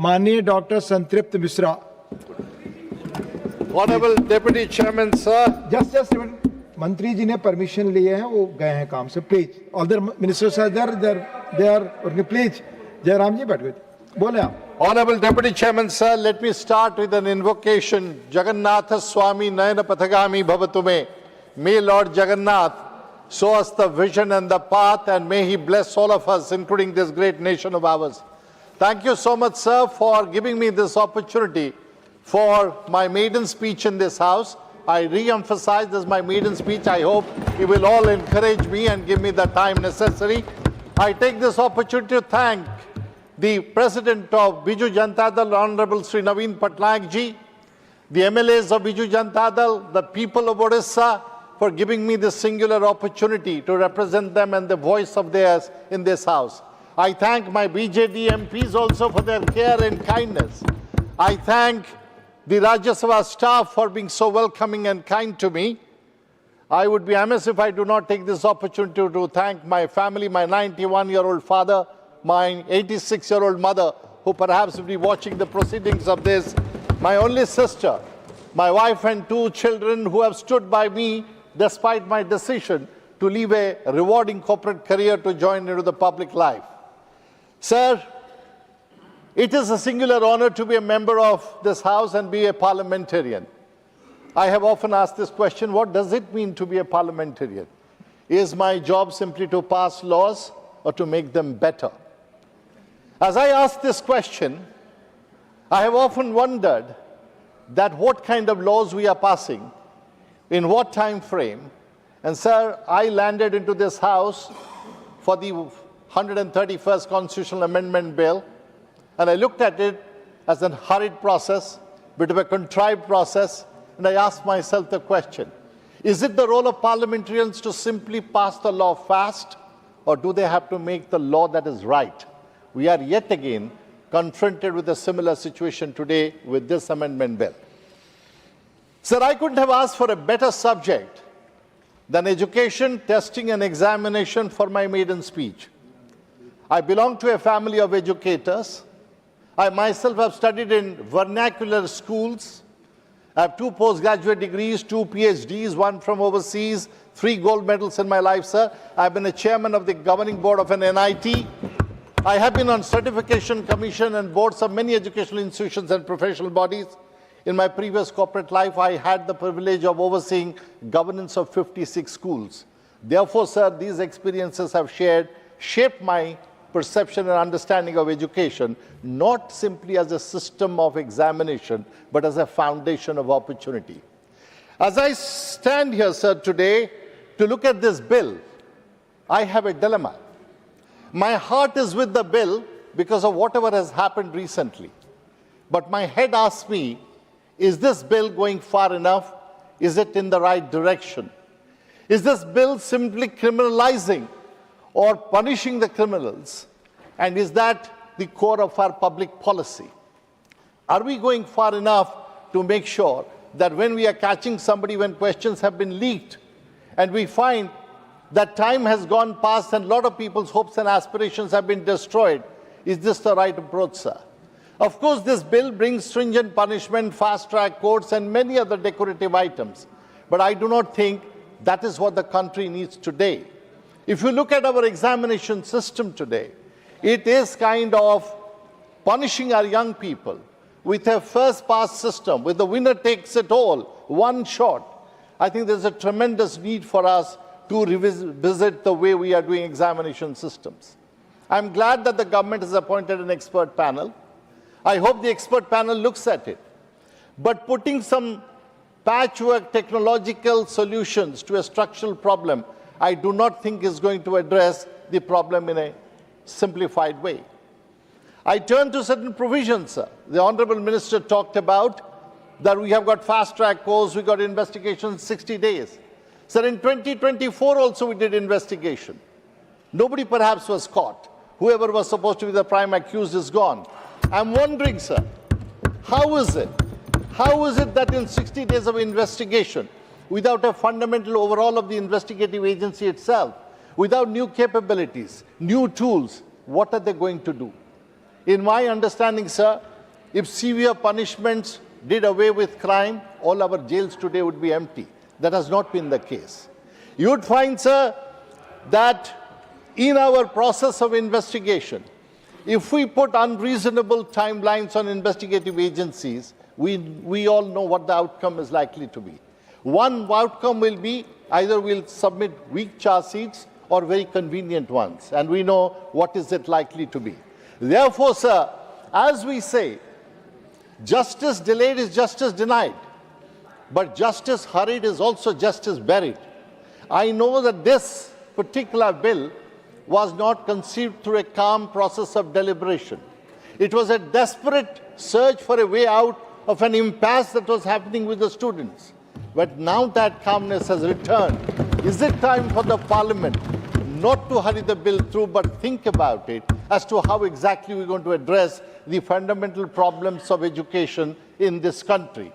माननीय डॉक्टर संतृप्त Mishra. Honorable Deputy Chairman, sir. Just मंत्री जी ने परमिशन लिए हैं, वो गए हैं काम से। Please other ministers are there, please Jairam ji बैठ गए, बोले आप। Honorable Deputy Chairman, sir, let me start with an invocation. Jagannatha Swami Nayana Pathagami Bhavatume. May Lord Jagannath show us the vision and the path, and may he bless all of us, including this great nation of ours. Thank you so much, sir, for giving me this opportunity for my maiden speech in this House. I re-emphasize this is my maiden speech. I hope you will all encourage me and give me the time necessary. I take this opportunity to thank the President of Biju Janata Dal, Honorable Sri Naveen Patnaik ji, the MLAs of Biju Janata Dal, the people of Odisha, for giving me this singular opportunity to represent them and the voice of theirs in this House. I thank my BJD MPs also for their care and kindness. I thank the Rajya Sabha staff for being so welcoming and kind to me. I would be amiss if I do not take this opportunity to thank my family, my 91-year-old father, my 86-year-old mother, who perhaps will be watching the proceedings of this, my only sister, my wife and 2 children who have stood by me despite my decision to leave a rewarding corporate career to join into the public life. Sir, it is a singular honor to be a member of this House and be a parliamentarian. I have often asked this question, what does it mean to be a parliamentarian? Is my job simply to pass laws or to make them better? As I ask this question, I have often wondered that what kind of laws we are passing, in what time frame. And sir, I landed into this House for the 131st Constitutional Amendment Bill, and I looked at it as a hurried process, bit of a contrived process, and I asked myself the question, is it the role of parliamentarians to simply pass the law fast, or do they have to make the law that is right? We are yet again confronted with a similar situation today with this amendment bill. Sir, I couldn't have asked for a better subject than education, testing, and examination for my maiden speech. I belong to a family of educators. I myself have studied in vernacular schools. I have 2 postgraduate degrees, 2 PhDs, 1 from overseas, 3 gold medals in my life, sir. I've been a chairman of the governing board of an NIT. I have been on certification commission and boards of many educational institutions and professional bodies. In my previous corporate life, I had the privilege of overseeing governance of 56 schools. Therefore, sir, these experiences have shaped my perception and understanding of education, not simply as a system of examination, but as a foundation of opportunity. As I stand here, sir, today to look at this bill, I have a dilemma. My heart is with the bill because of whatever has happened recently. But my head asks me, is this bill going far enough? Is it in the right direction? Is this bill simply criminalizing or punishing the criminals? And is that the core of our public policy? Are we going far enough to make sure that when we are catching somebody when questions have been leaked and we find that time has gone past and a lot of people's hopes and aspirations have been destroyed, is this the right approach, sir? Of course, this bill brings stringent punishment, fast-track courts, and many other decorative items. But I do not think that is what the country needs today. If you look at our examination system today, it is kind of punishing our young people with a first-pass system, with the winner takes it all, one shot. I think there's a tremendous need for us to revisit the way we are doing examination systems. I'm glad that the government has appointed an expert panel. I hope the expert panel looks at it. But putting some patchwork technological solutions to a structural problem, I do not think is going to address the problem in a simplified way. I turn to certain provisions, sir. The Honorable Minister talked about that we have got fast-track courts, we got investigation in 60 days. Sir, in 2024 also we did investigation. Nobody perhaps was caught. Whoever was supposed to be the prime accused is gone. I'm wondering, sir, how is it that in 60 days of investigation, without a fundamental overhaul of the investigative agency itself, without new capabilities, new tools, what are they going to do? In my understanding, sir, If severe punishments did away with crime, all our jails today would be empty. That has not been the case. You would find, sir, that in our process of investigation, if we put unreasonable timelines on investigative agencies, we all know what the outcome is likely to be. One outcome will be either we'll submit weak charge sheets or very convenient ones, and we know what is it likely to be. Therefore, sir, as we say, justice delayed is justice denied, but justice hurried is also justice buried. I know that this particular bill was not conceived through a calm process of deliberation. It was a desperate search for a way out of an impasse that was happening with the students. But now that calmness has returned, is it time for the Parliament not to hurry the bill through, but think about it as to how exactly we're going to address the fundamental problems of education in this country?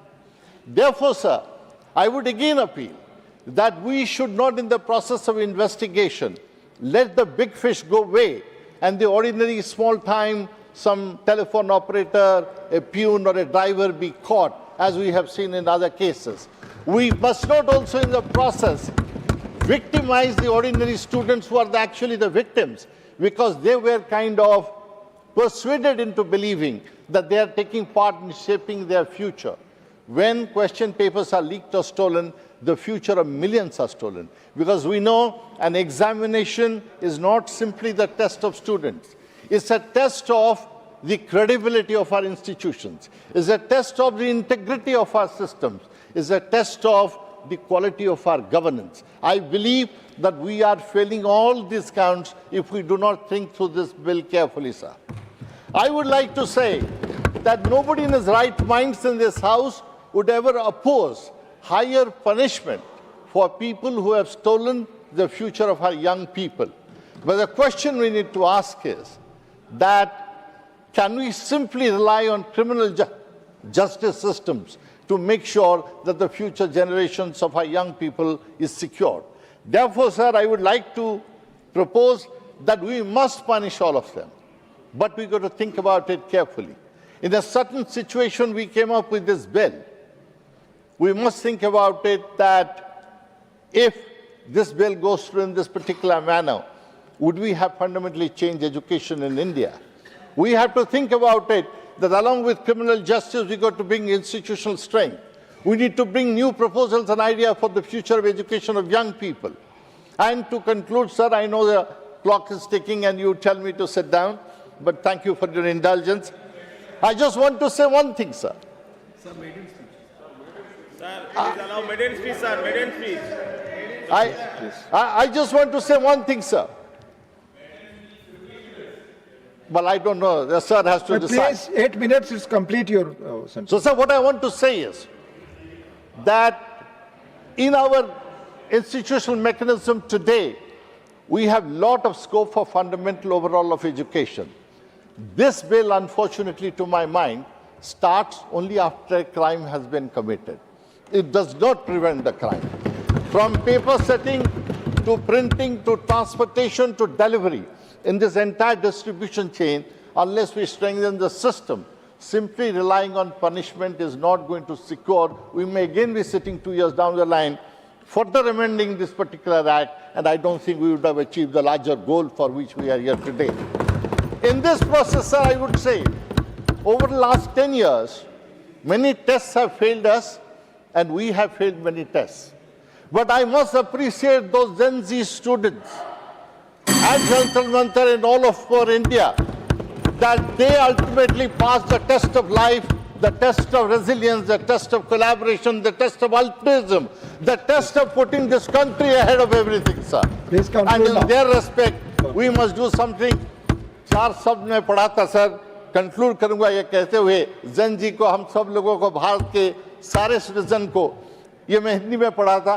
Therefore, sir, I would again appeal that we should not, in the process of investigation, let the big fish go away and the ordinary small-time, some telephone operator, a peon or a driver be caught, as we have seen in other cases. We must not also in the process victimize the ordinary students who are actually the victims, because they were kind of persuaded into believing that they are taking part in shaping their future. When question papers are leaked or stolen, the future of millions are stolen. Because we know an examination is not simply the test of students. It's a test of the credibility of our institutions. It's a test of the integrity of our systems. It's a test of the quality of our governance. I believe that we are failing all these counts if we do not think through this bill carefully, sir. I would like to say that nobody in his right minds in this House would ever oppose higher punishment for people who have stolen the future of our young people. But the question we need to ask is that can we simply rely on criminal justice systems to make sure that the future generations of our young people is secured? Therefore, sir, I would like to propose that we must punish all of them, but we've got to think about it carefully. In a certain situation, we came up with this bill. We must think about it that if this bill goes through in this particular manner, would we have fundamentally changed education in India? We have to think about it that along with criminal justice, we've got to bring institutional strength. We need to bring new proposals and ideas for the future of education of young people. And to conclude, sir, I know the clock is ticking and you tell me to sit down, but thank you for your indulgence. I just want to say one thing, sir. Sir, maiden speech. Sir, please allow maiden speech, sir. Maiden speech. I just want to say one thing, sir. Well, I don't know. The sir has to decide. Please, 8 minutes is complete your sentence. So, sir, what I want to say is that in our institutional mechanism today, we have a lot of scope for fundamental overhaul of education. This bill, unfortunately, to my mind, starts only after a crime has been committed. It does not prevent the crime. From paper setting to printing to transportation to delivery, in this entire distribution chain, unless we strengthen the system, simply relying on punishment is not going to secure. We may again be sitting 2 years down the line, further amending this particular act, and I don't think we would have achieved the larger goal for which we are here today. In this process, sir, I would say, over the last 10 years, many tests have failed us, and we have failed many tests. But I must appreciate those Gen Z students and Santrupt Misra and all of for India, that they ultimately passed the test of life, the test of resilience, the test of collaboration, the test of altruism, the test of putting this country ahead of everything, sir. Please conclude And in now. their respect, we must do something. चार शब्द में पढ़ा था sir, conclude करूंगा ये कहते हुए, जन जी को, हम सब लोगों को, भारत के सारे सिटीजन को, ये मैं हिंदी में पढ़ा था,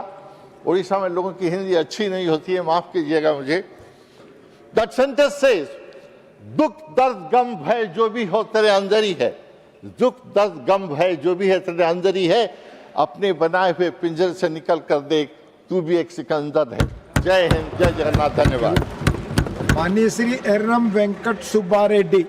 उड़ीसा में लोगों की हिंदी अच्छी नहीं होती है, माफ कीजिएगा मुझे. That sentence says, दुख दर्द गम भय जो भी हो तेरे अंदर ही है, दुख दर्द गम भय जो भी है तेरे अंदर ही है, अपने बनाए हुए पिंजरे से निकल कर देख, तू भी एक सिकंदर है. जय हिंद, जय जगन्नाथ, धन्यवाद. माननीय श्री एर्रम वेंकट सुब्बा रेड्डी.